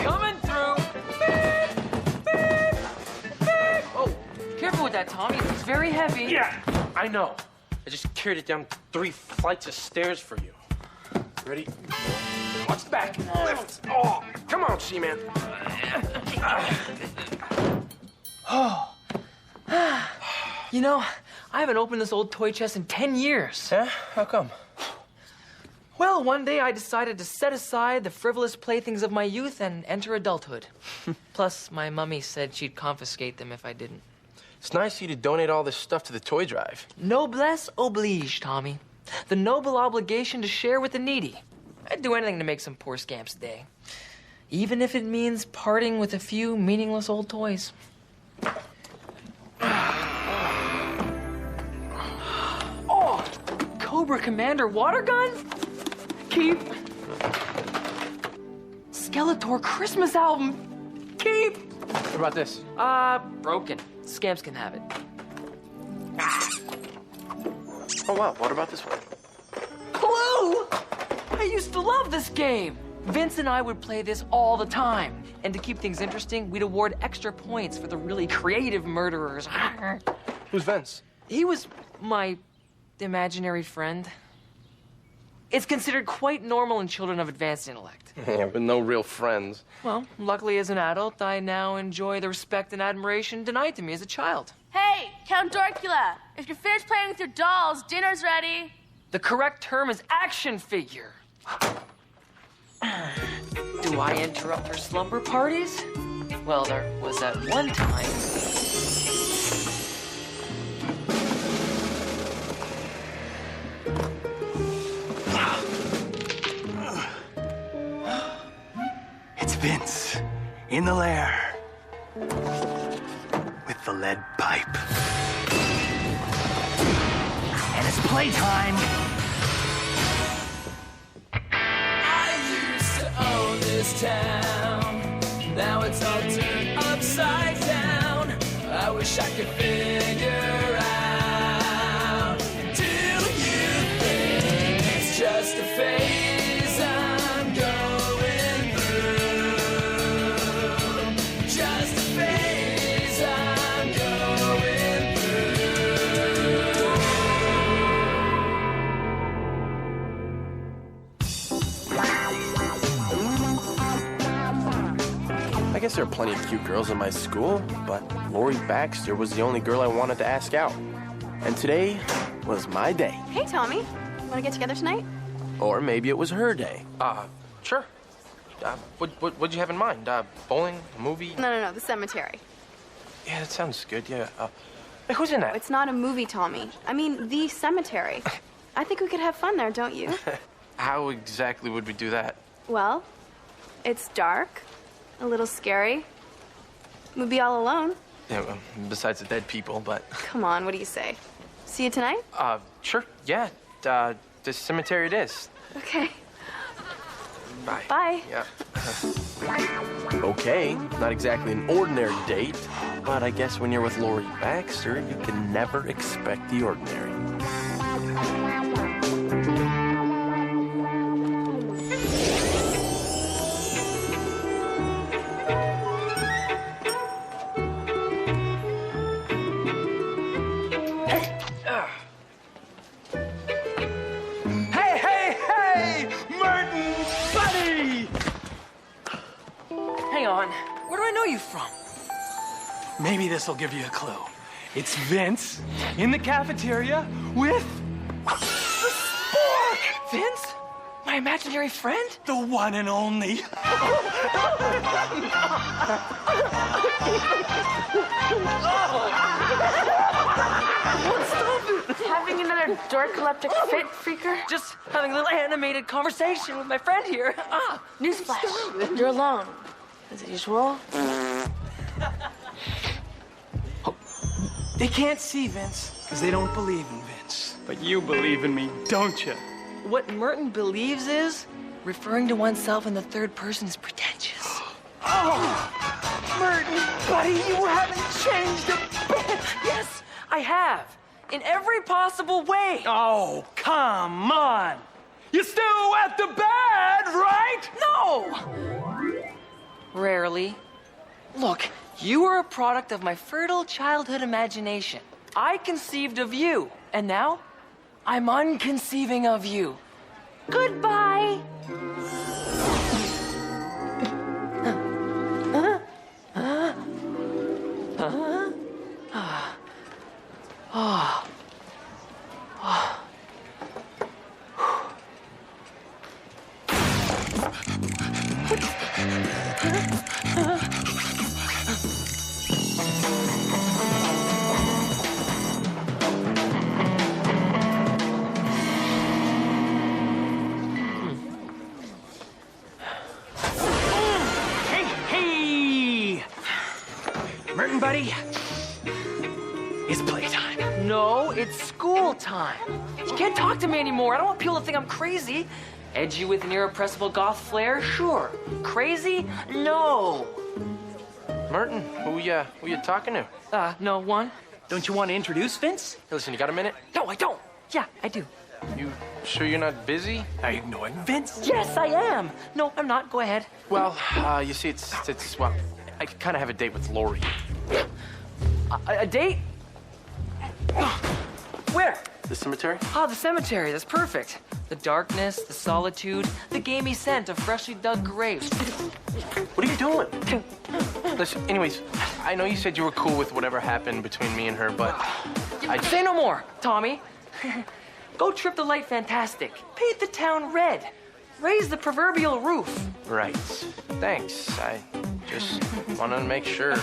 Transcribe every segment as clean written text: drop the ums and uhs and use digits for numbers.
Coming through. Beep, beep, beep. Oh, careful with that, Tommy. It's very heavy. Yeah, I know. I just carried it down 3 flights of stairs for you. Ready? Watch the back. Lift. Oh, come on, She-Man. Oh. You know, I haven't opened this old toy chest in 10 years. Yeah? How come? Well, one day I decided to set aside the frivolous playthings of my youth and enter adulthood. Plus, my mummy said she'd confiscate them if I didn't. It's nice of you to donate all this stuff to the toy drive. Noblesse oblige, Tommy. The noble obligation to share with the needy. I'd do anything to make some poor scamp's day. Even if it means parting with a few meaningless old toys. Oh, Cobra Commander water gun? Keep. Skeletor Christmas album? Keep. What about this? Broken. Scamps can have it. Oh, wow. What about this one? Clue! I used to love this game. Vince and I would play this all the time. And to keep things interesting, we'd award extra points for the really creative murderers. Who's Vince? He was my imaginary friend. It's considered quite normal in children of advanced intellect. Yeah, but no real friends. Well, luckily as an adult, I now enjoy the respect and admiration denied to me as a child. Hey, Count Dorcula, if you're finished playing with your dolls, dinner's ready. The correct term is action figure. Do I interrupt her slumber parties? Well, there was that one time. It's Vince, in the lair, with the lead pipe. And it's playtime. I used to own this town. Now it's all turned upside down. I wish I could figure out. Do you think it's just a phase I'm going through? Just a phase I'm going through. I guess there are plenty of cute girls in my school, but Lori Baxter was the only girl I wanted to ask out. And today was my day. Hey, Tommy. Want to get together tonight? Or maybe it was her day. Sure. What'd you have in mind? Bowling? A movie? No, the cemetery. Yeah, that sounds good, yeah. Hey, who's in that? It's not a movie, Tommy. I mean, the cemetery. I think we could have fun there, don't you? How exactly would we do that? Well, it's dark, a little scary. We'd be all alone. Yeah, well, besides the dead people, but... Come on, what do you say? See you tonight? Sure, yeah. The cemetery it is. Okay. Bye. Bye. Yeah. Okay, not exactly an ordinary date, but I guess when you're with Lori Baxter, you can never expect the ordinary. Hey, Merton, buddy! Hang on. Where do I know you from? Maybe this will give you a clue. It's Vince in the cafeteria with Vince? My imaginary friend? the one and only. Having another dorkoleptic fit, freaker? Just having a little animated conversation with my friend here. Newsflash, you're alone. As usual. They can't see Vince because they don't believe in Vince. But you believe in me, don't you? What Merton believes is referring to oneself in the third person is pretentious. Merton, buddy, you haven't changed a bit. Yes, I have. In every possible way. Oh, come on. You still wet the bed, right? No! Rarely. Look, you are a product of my fertile childhood imagination. I conceived of you, and now I'm unconceiving of you. Goodbye! Hey! Merton, buddy, it's playtime. No, it's school time. You can't talk to me anymore. I don't want people to think I'm crazy. Edgy with an irrepressible goth flair? Sure. Crazy? No. Merton, who you talking to? No, one. Don't you want to introduce Vince? Hey, listen, you got a minute? No, I don't. Yeah, I do. You sure you're not busy? Are you ignoring Vince? Yes, I am. No, I'm not. Go ahead. Well, you see, well, I kind of have a date with Lori. A date? Where? The cemetery? Ah, the cemetery. That's perfect. The darkness, the solitude, the gamey scent of freshly dug graves. What are you doing? Listen, anyways, I know you said you were cool with whatever happened between me and her, but I Say no more, Tommy. Go trip the light fantastic. Paint the town red. Raise the proverbial roof. Right. Thanks. I just wanted to make sure.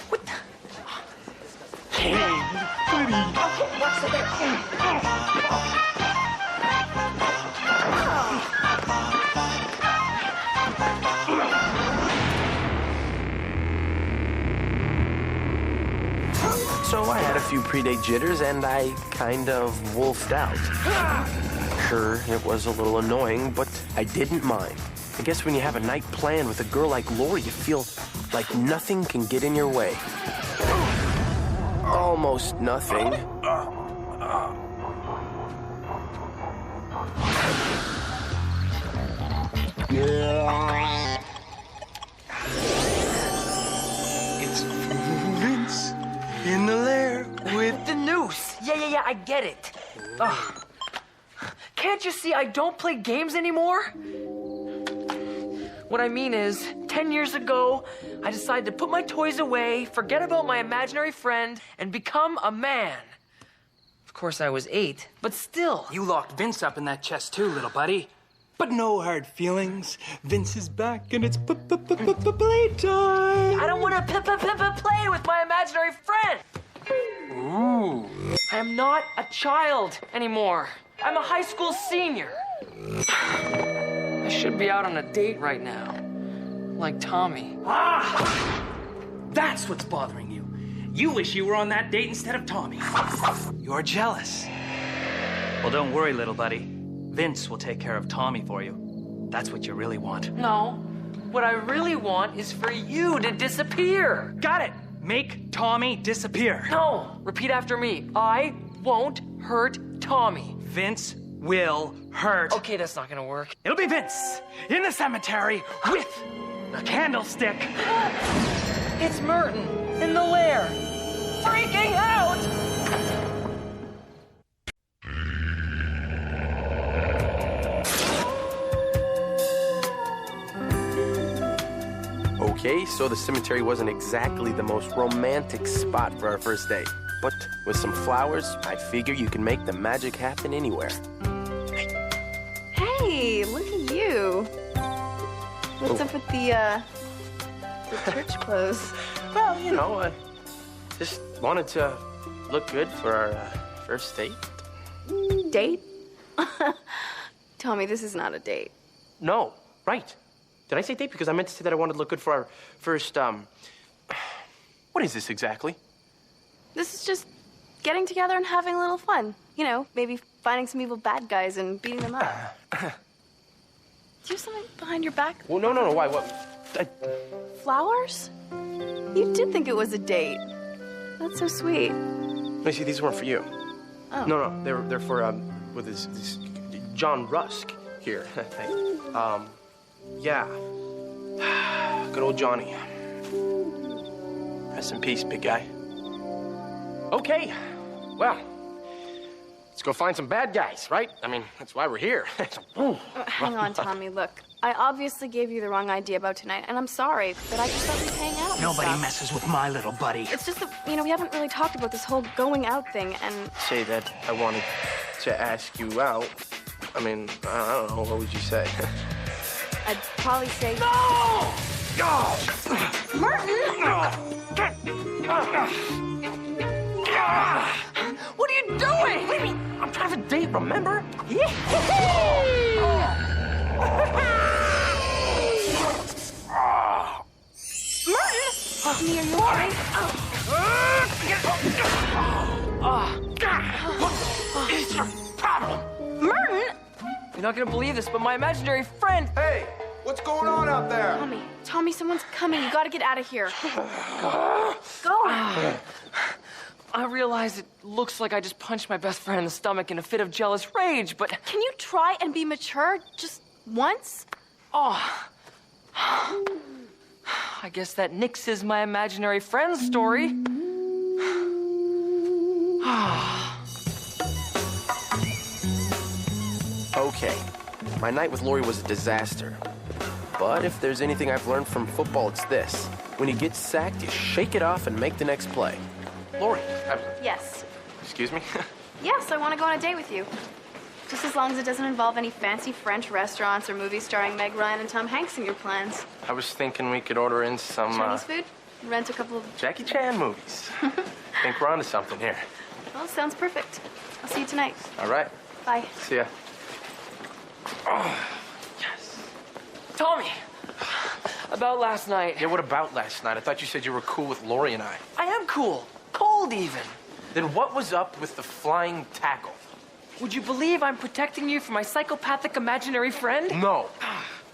What the? So I had a few pre-date jitters, and I kind of wolfed out. Sure, it was a little annoying, but I didn't mind. I guess when you have a night planned with a girl like Lori, you feel like nothing can get in your way. Almost nothing. It's Vince in the lair with... The noose. Yeah, I get it. Ugh. Can't you see I don't play games anymore? What I mean is, 10 years ago, I decided to put my toys away, forget about my imaginary friend, and become a man. Of course, I was 8, but still. You locked Vince up in that chest too, little buddy. But no hard feelings. Vince is back and it's playtime. I don't want to play with my imaginary friend. Ooh. I am not a child anymore. I'm a high school senior. I should be out on a date right now. Like Tommy. Ah! That's what's bothering you. You wish you were on that date instead of Tommy. You're jealous. Well, don't worry, little buddy. Vince will take care of Tommy for you. That's what you really want. No. What I really want is for you to disappear. Got it. Make Tommy disappear. No. Repeat after me. I won't hurt Tommy. Vince will hurt. Okay, that's not gonna work. It'll be Vince in the cemetery with the candlestick. It's Merton in the lair. Freaking out! Okay, so the cemetery wasn't exactly the most romantic spot for our first date. But with some flowers, I figure you can make the magic happen anywhere. Hey, look at you. What's up with the church clothes? Well, you know, just wanted to look good for our first date. Date? Tommy, this is not a date. No, right. Did I say date? Because I meant to say that I wanted to look good for our first, what is this exactly? This is just getting together and having a little fun. You know, maybe finding some evil bad guys and beating them up. Do you have something behind your back? Well, no, why? What? Flowers? You did think it was a date. That's so sweet. No, see, these weren't for you. Oh. No, they're for, with this John Rusk here. Yeah. Good old Johnny. Rest in peace, big guy. Okay, well, let's go find some bad guys, right? I mean, that's why we're here. Hang on, Tommy, look. I obviously gave you the wrong idea about tonight, and I'm sorry, but I just thought we'd hang out and Nobody stuff. messes with my little buddy. It's just that, we haven't really talked about this whole going out thing, and... Say that I wanted to ask you out. I mean, I don't know, what would you say? I'd probably say... No! What are you doing? What do you mean? I'm trying to have a date, remember? Martin! Tommy, are you alright? What is your problem? Martin! You're not gonna believe this, but my imaginary friend... Hey, what's going on out there? Tommy, someone's coming. You gotta get out of here. Go! I realize it looks like I just punched my best friend in the stomach in a fit of jealous rage, but... Can you try and be mature just once? I guess that nixes my imaginary friend story. Okay, my night with Lori was a disaster. But if there's anything I've learned from football, it's this. When you get sacked, you shake it off and make the next play. Lori, Yes. excuse me? Yes, I want to go on a date with you. Just as long as it doesn't involve any fancy French restaurants or movies starring Meg Ryan and Tom Hanks in your plans. I was thinking we could order in some, Chinese food? Rent a couple of... Jackie Chan movies. Think we're onto something here. Well, sounds perfect. I'll see you tonight. All right, Bye. see ya. Tommy, about last night. Yeah, what about last night? I thought you said you were cool with Lori and I. I am cool. Cold, even. Then what was up with the flying tackle? Would you believe I'm protecting you from my psychopathic imaginary friend? No.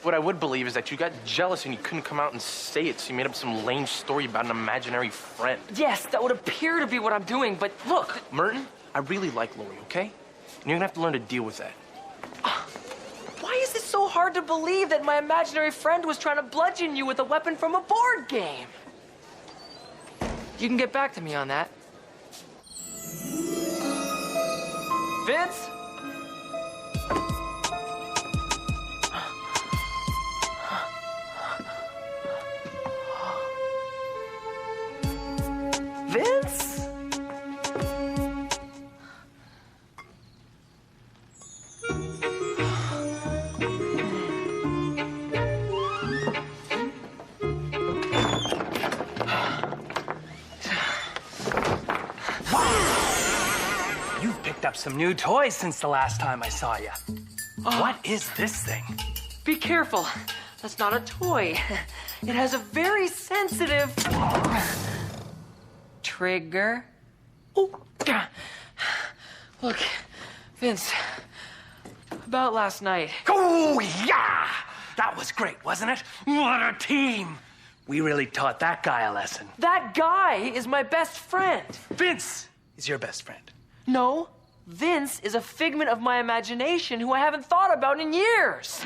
What I would believe is that you got jealous and you couldn't come out and say it, so you made up some lame story about an imaginary friend. Yes, that would appear to be what I'm doing, but look. Merton, I really like Lori, okay? And you're gonna have to learn to deal with that. Why is it so hard to believe that my imaginary friend was trying to bludgeon you with a weapon from a board game? You can get back to me on that. Vince? Vince? You've picked up some new toys since the last time I saw you. What is this thing? Be careful. That's not a toy. It has a very sensitive trigger. Oh, look, Vince. About last night. Oh, yeah! That was great, wasn't it? What a team! We really taught that guy a lesson. That guy is my best friend. Vince is your best friend. No, Vince is a figment of my imagination who I haven't thought about in years.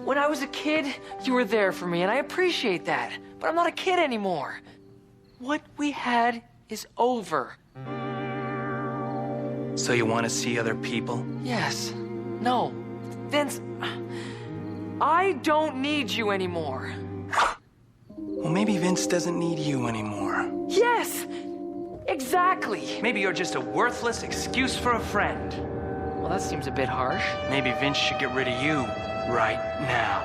When I was a kid, you were there for me, and I appreciate that. But I'm not a kid anymore. What we had is over. So you want to see other people? Yes. No. Vince, I don't need you anymore. Well, maybe Vince doesn't need you anymore. Yes! Exactly! Maybe you're just a worthless excuse for a friend. Well, that seems a bit harsh. Maybe Vince should get rid of you right now.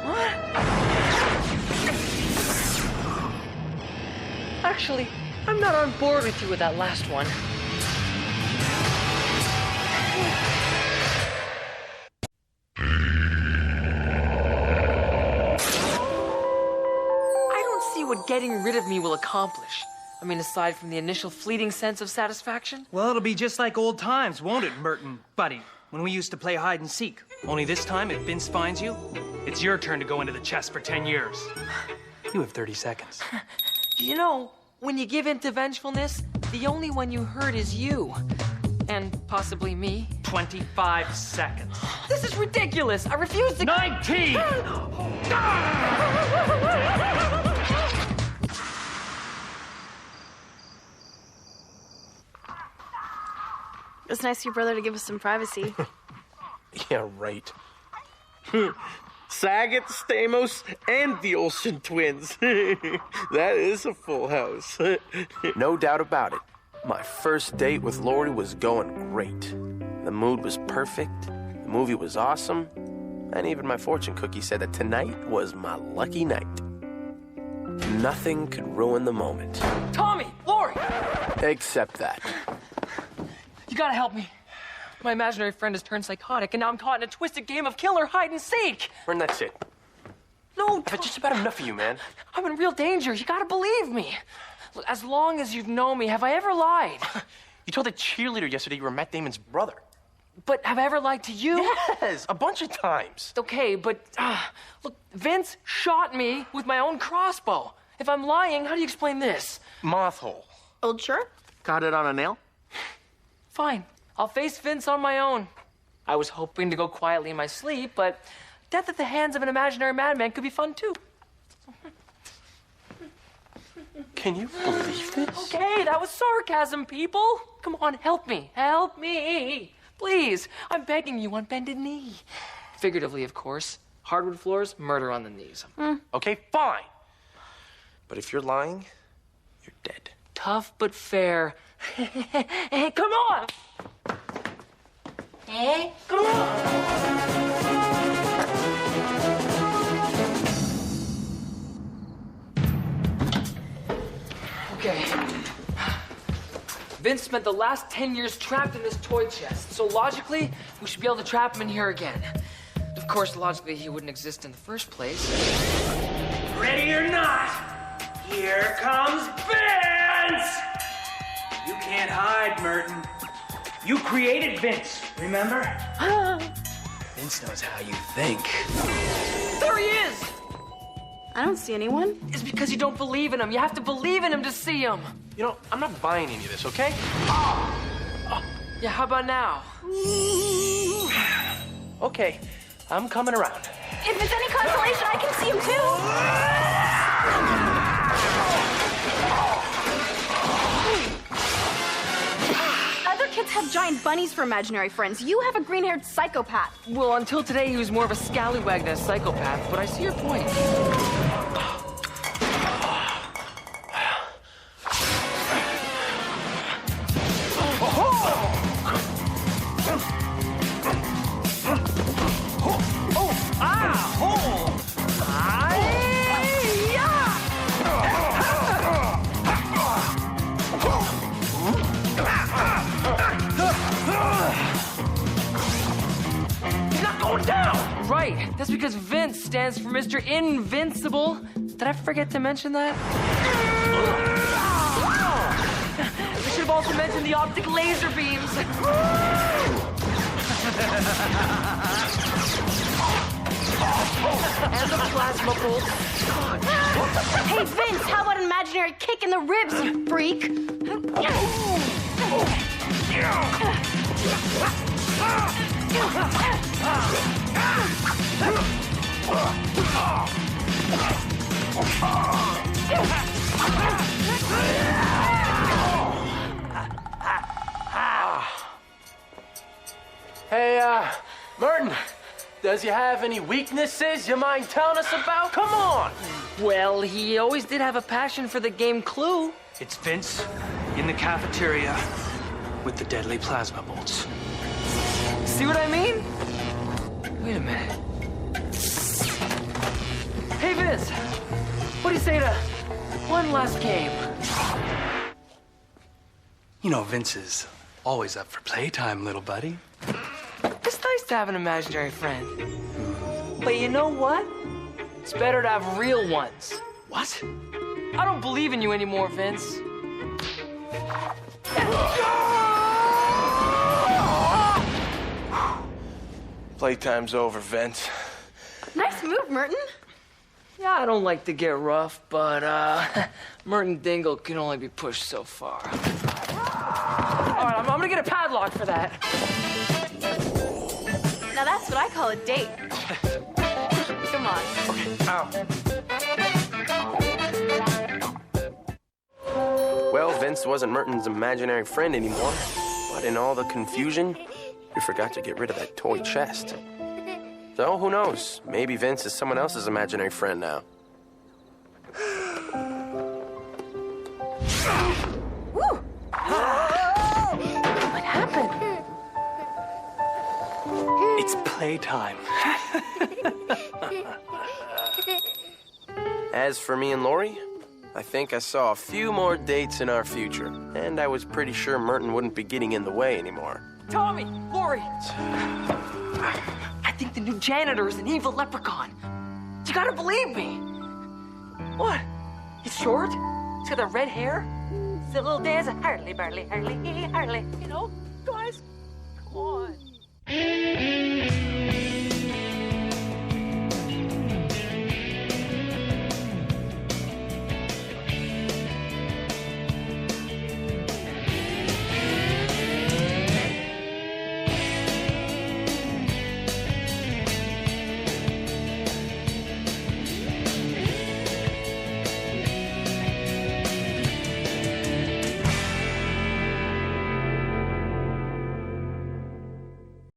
What? Actually, I'm not on board with you with that last one. I don't see what getting rid of me will accomplish. I mean, aside from the initial fleeting sense of satisfaction. Well, it'll be just like old times, won't it, Merton, buddy? When we used to play hide and seek. Only this time, if Vince finds you, it's your turn to go into the chest for 10 years. You have 30 seconds. You know, when you give in to vengefulness, the only one you hurt is you. And possibly me. 25 seconds. This is ridiculous. I refuse to... 19! It's nice of your brother to give us some privacy. Yeah, right. Saget, Stamos, and the Olsen twins. That is a full house. No doubt about it. My first date with Lori was going great. The mood was perfect, the movie was awesome, and even my fortune cookie said that tonight was my lucky night. Nothing could ruin the moment. Tommy! Lori! Except that. You gotta help me. My imaginary friend has turned psychotic, and now I'm caught in a twisted game of killer hide and seek. Vern, that's it. No, I've had just about enough of you, man. I'm in real danger. You gotta believe me. Look, as long as you've known me, have I ever lied? You told the cheerleader yesterday you were Matt Damon's brother. But have I ever lied to you? Yes, a bunch of times. Okay, but look, Vince shot me with my own crossbow. If I'm lying, how do you explain this? Mothhole. Old shirt? Got it on a nail? Fine, I'll face Vince on my own. I was hoping to go quietly in my sleep, but death at the hands of an imaginary madman could be fun too. Can you believe this? Okay, that was sarcasm, people. Come on, help me. Help me. Please, I'm begging you on bended knee. Figuratively, of course. Hardwood floors, murder on the knees. Okay, fine. But if you're lying, you're dead. Tough but fair. Come on! Come on! Okay. Vince spent the last 10 years trapped in this toy chest, so logically, we should be able to trap him in here again. Of course, logically, he wouldn't exist in the first place. Ready or not, here comes Vince! You can't hide, Merton. You created Vince, remember? Vince knows how you think. There he is! I don't see anyone. It's because you don't believe in him. You have to believe in him to see him. You know, I'm not buying any of this, okay? Yeah, how about now? Okay, I'm coming around. If it's any consolation, I can see him too. Other kids have giant bunnies for imaginary friends. You have a green-haired psychopath. Well, until today, he was more of a scallywag than a psychopath, but I see your point. Right, that's because Vince stands for Mr. Invincible. Did I forget to mention that? I should have also mentioned the optic laser beams. And the plasma bolts. Hey, Vince, how about an imaginary kick in the ribs, you freak? Hey, Merton, does he have any weaknesses you mind telling us about? Come on! Well, he always did have a passion for the game Clue. It's Vince in the cafeteria with the deadly plasma bolts. See what I mean? Wait a minute. Hey, Vince, what do you say to one last game? You know, Vince is always up for playtime, little buddy. It's nice to have an imaginary friend. But you know what? It's better to have real ones. What? I don't believe in you anymore, Vince. Playtime's over, Vince. Nice move, Merton. Yeah, I don't like to get rough, but Merton Dingle can only be pushed so far. All right, I'm gonna gonna get a padlock for that. Now that's what I call a date. Come on. Well, Vince wasn't Merton's imaginary friend anymore. But in all the confusion, we forgot to get rid of that toy chest. So, who knows? Maybe Vince is someone else's imaginary friend now. Woo! What happened? It's playtime. As for me and Lori, I think I saw a few more dates in our future, and I was pretty sure Merton wouldn't be getting in the way anymore. Tommy, Lori. I think the new janitor is an evil leprechaun. You gotta believe me. What? He's short? He's got the red hair? It's a little dance of Harley, Barley, Harley, Harley, you know?